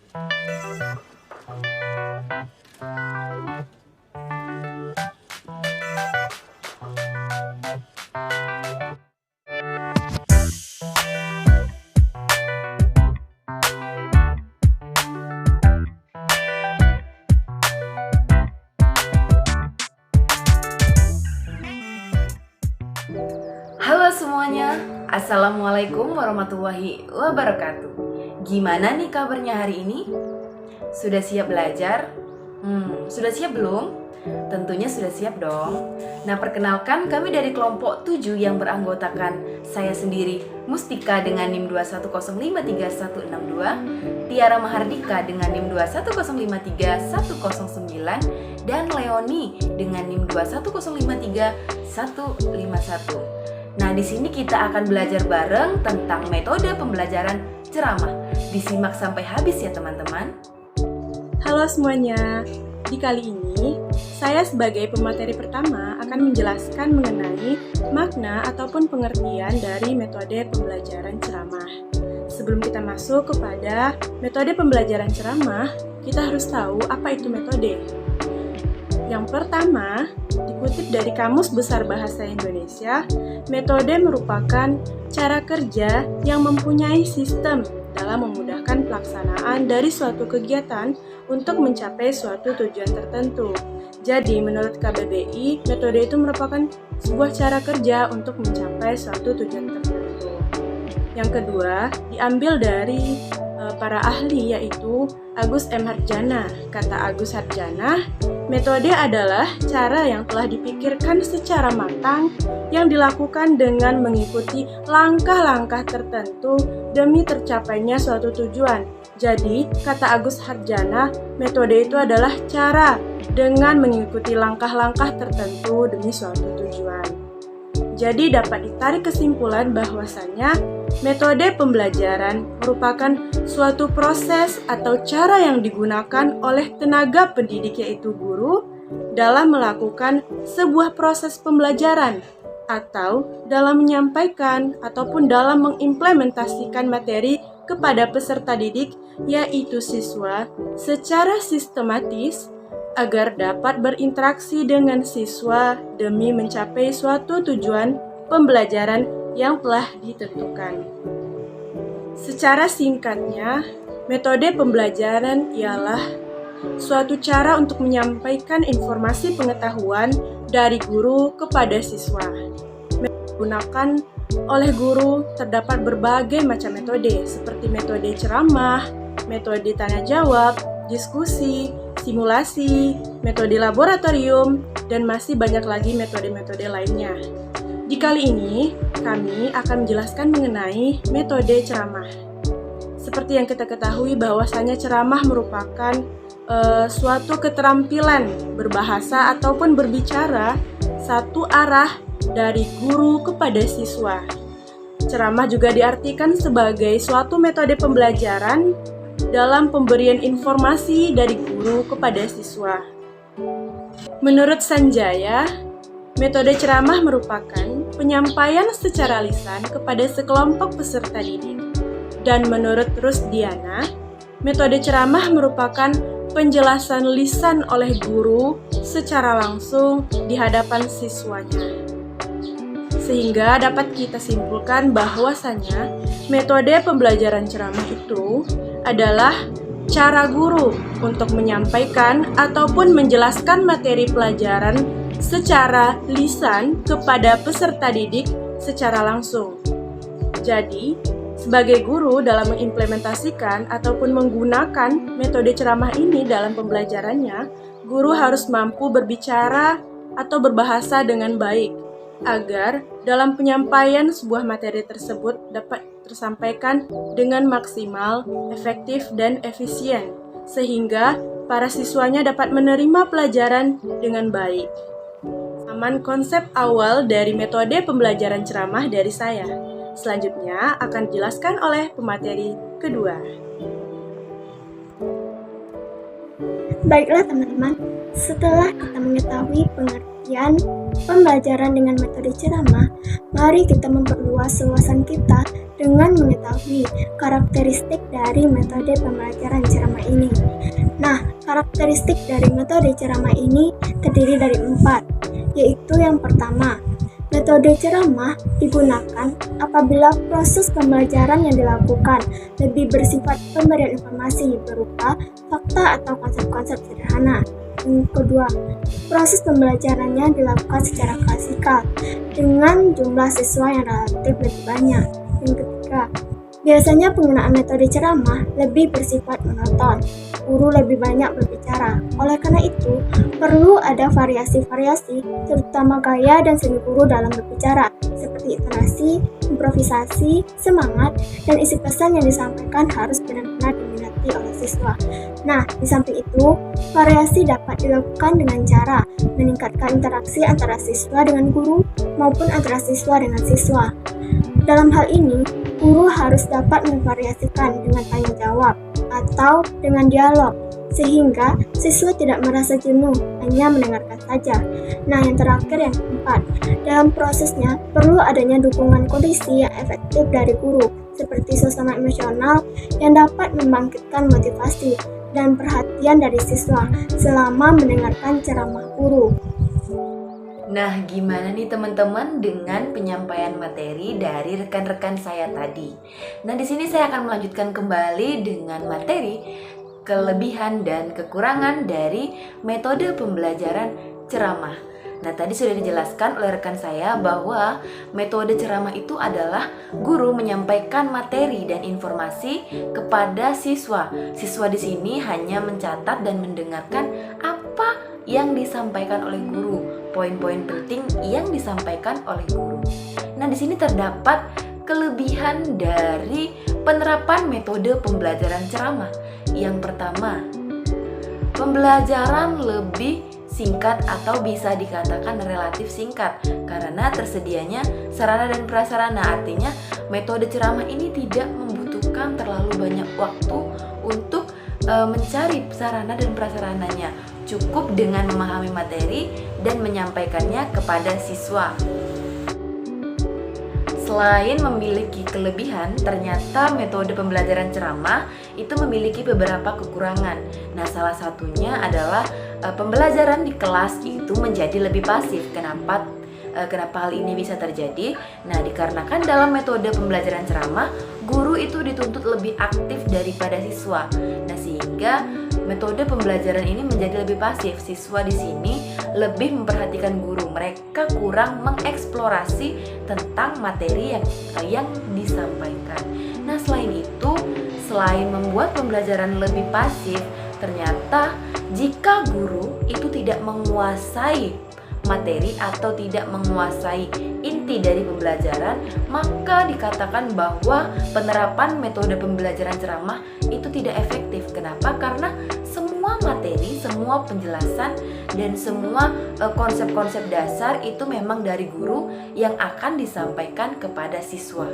Halo semuanya, Assalamualaikum warahmatullahi wabarakatuh. Gimana nih kabarnya hari ini? Sudah siap belajar? Sudah siap belum? Tentunya sudah siap dong. Nah, perkenalkan kami dari kelompok 7 yang beranggotakan saya sendiri, Mustika dengan NIM 210533162, Tiara Mahardika dengan NIM 210531091, dan Leoni dengan NIM 210535151. Nah, di sini kita akan belajar bareng tentang metode pembelajaran ceramah. Disimak sampai habis ya teman-teman. Halo semuanya, di kali ini saya sebagai pemateri pertama akan menjelaskan mengenai makna ataupun pengertian dari metode pembelajaran ceramah. Sebelum kita masuk kepada metode pembelajaran ceramah, kita harus tahu apa itu metode. Yang pertama, dikutip dari Kamus Besar Bahasa Indonesia, metode merupakan cara kerja yang mempunyai sistem dalam memudahkan pelaksanaan dari suatu kegiatan untuk mencapai suatu tujuan tertentu. Jadi, menurut KBBI, metode itu merupakan sebuah cara kerja untuk mencapai suatu tujuan tertentu. Yang kedua, diambil dari para ahli, yaitu Agus M. Harjana. Kata Agus Harjana, metode adalah cara yang telah dipikirkan secara matang yang dilakukan dengan mengikuti langkah-langkah tertentu demi tercapainya suatu tujuan. Jadi, kata Agus Harjana, metode itu adalah cara dengan mengikuti langkah-langkah tertentu demi suatu tujuan. Jadi, dapat ditarik kesimpulan bahwasannya metode pembelajaran merupakan suatu proses atau cara yang digunakan oleh tenaga pendidik yaitu guru dalam melakukan sebuah proses pembelajaran atau dalam menyampaikan ataupun dalam mengimplementasikan materi kepada peserta didik yaitu siswa secara sistematis agar dapat berinteraksi dengan siswa demi mencapai suatu tujuan pembelajaran yang telah ditentukan. Secara singkatnya, metode pembelajaran ialah suatu cara untuk menyampaikan informasi pengetahuan dari guru kepada siswa. Digunakan oleh guru terdapat berbagai macam metode, seperti metode ceramah, metode tanya jawab, diskusi, simulasi, metode laboratorium, dan masih banyak lagi metode-metode lainnya. Di kali ini, kami akan menjelaskan mengenai metode ceramah. Seperti yang kita ketahui bahwasanya ceramah merupakan suatu keterampilan berbahasa ataupun berbicara satu arah dari guru kepada siswa. Ceramah juga diartikan sebagai suatu metode pembelajaran dalam pemberian informasi dari guru kepada siswa. Menurut Sanjaya, metode ceramah merupakan penyampaian secara lisan kepada sekelompok peserta didik. Dan menurut Rusdiana, metode ceramah merupakan penjelasan lisan oleh guru secara langsung di hadapan siswanya. Sehingga dapat kita simpulkan bahwasanya metode pembelajaran ceramah itu adalah cara guru untuk menyampaikan ataupun menjelaskan materi pelajaran secara lisan kepada peserta didik secara langsung. Jadi, sebagai guru dalam mengimplementasikan ataupun menggunakan metode ceramah ini dalam pembelajarannya, guru harus mampu berbicara atau berbahasa dengan baik agar dalam penyampaian sebuah materi tersebut dapat tersampaikan dengan maksimal, efektif, dan efisien, sehingga para siswanya dapat menerima pelajaran dengan baik. Konsep awal dari metode pembelajaran ceramah dari saya. Selanjutnya akan dijelaskan oleh pemateri kedua. Baiklah teman-teman, setelah kita mengetahui pengertian pembelajaran dengan metode ceramah, mari kita memperluas wawasan kita dengan mengetahui karakteristik dari metode pembelajaran ceramah ini. Nah, karakteristik dari metode ceramah ini terdiri dari 4, yaitu yang pertama, metode ceramah digunakan apabila proses pembelajaran yang dilakukan lebih bersifat pemberian informasi berupa fakta atau konsep-konsep sederhana. Yang kedua, proses pembelajarannya dilakukan secara klasikal dengan jumlah siswa yang relatif lebih banyak. Yang ketiga, biasanya penggunaan metode ceramah lebih bersifat monoton. Guru lebih banyak berbicara. Oleh karena itu, perlu ada variasi-variasi, terutama gaya dan seni guru dalam berbicara, seperti intonasi, improvisasi, semangat, dan isi pesan yang disampaikan harus benar-benar diminati oleh siswa. Nah, di samping itu, variasi dapat dilakukan dengan cara meningkatkan interaksi antara siswa dengan guru maupun antara siswa dengan siswa. Dalam hal ini, guru harus dapat memvariasikan dengan tanya jawab atau dengan dialog, sehingga siswa tidak merasa jenuh hanya mendengarkan saja. Nah, yang terakhir yang keempat, dalam prosesnya perlu adanya dukungan kondisi yang efektif dari guru, seperti suasana emosional yang dapat membangkitkan motivasi dan perhatian dari siswa selama mendengarkan ceramah guru. Nah, gimana nih teman-teman dengan penyampaian materi dari rekan-rekan saya tadi? Nah, di sini saya akan melanjutkan kembali dengan materi kelebihan dan kekurangan dari metode pembelajaran ceramah. Nah, tadi sudah dijelaskan oleh rekan saya bahwa metode ceramah itu adalah guru menyampaikan materi dan informasi kepada siswa. Siswa di sini hanya mencatat dan mendengarkan apa yang disampaikan oleh guru, poin-poin penting yang disampaikan oleh guru. Nah, di sini terdapat kelebihan dari penerapan metode pembelajaran ceramah. Yang pertama, pembelajaran lebih singkat atau bisa dikatakan relatif singkat karena tersedianya sarana dan prasarana. Artinya, metode ceramah ini tidak membutuhkan terlalu banyak waktu untuk mencari sarana dan prasarananya. Cukup dengan memahami materi dan menyampaikannya kepada siswa. Selain memiliki kelebihan, ternyata metode pembelajaran ceramah itu memiliki beberapa kekurangan. Nah, salah satunya adalah pembelajaran di kelas itu menjadi lebih pasif. Kenapa hal ini bisa terjadi? Nah, dikarenakan dalam metode pembelajaran ceramah, guru itu dituntut lebih aktif daripada siswa. Nah, sehingga metode pembelajaran ini menjadi lebih pasif. Siswa di sini lebih memperhatikan guru. Mereka kurang mengeksplorasi tentang materi yang disampaikan. Nah, selain itu, selain membuat pembelajaran lebih pasif, ternyata jika guru itu tidak menguasai materi atau tidak menguasai inti dari pembelajaran, maka dikatakan bahwa penerapan metode pembelajaran ceramah itu tidak efektif. Kenapa? Karena semua materi, semua penjelasan, dan semua konsep-konsep dasar itu memang dari guru yang akan disampaikan kepada siswa.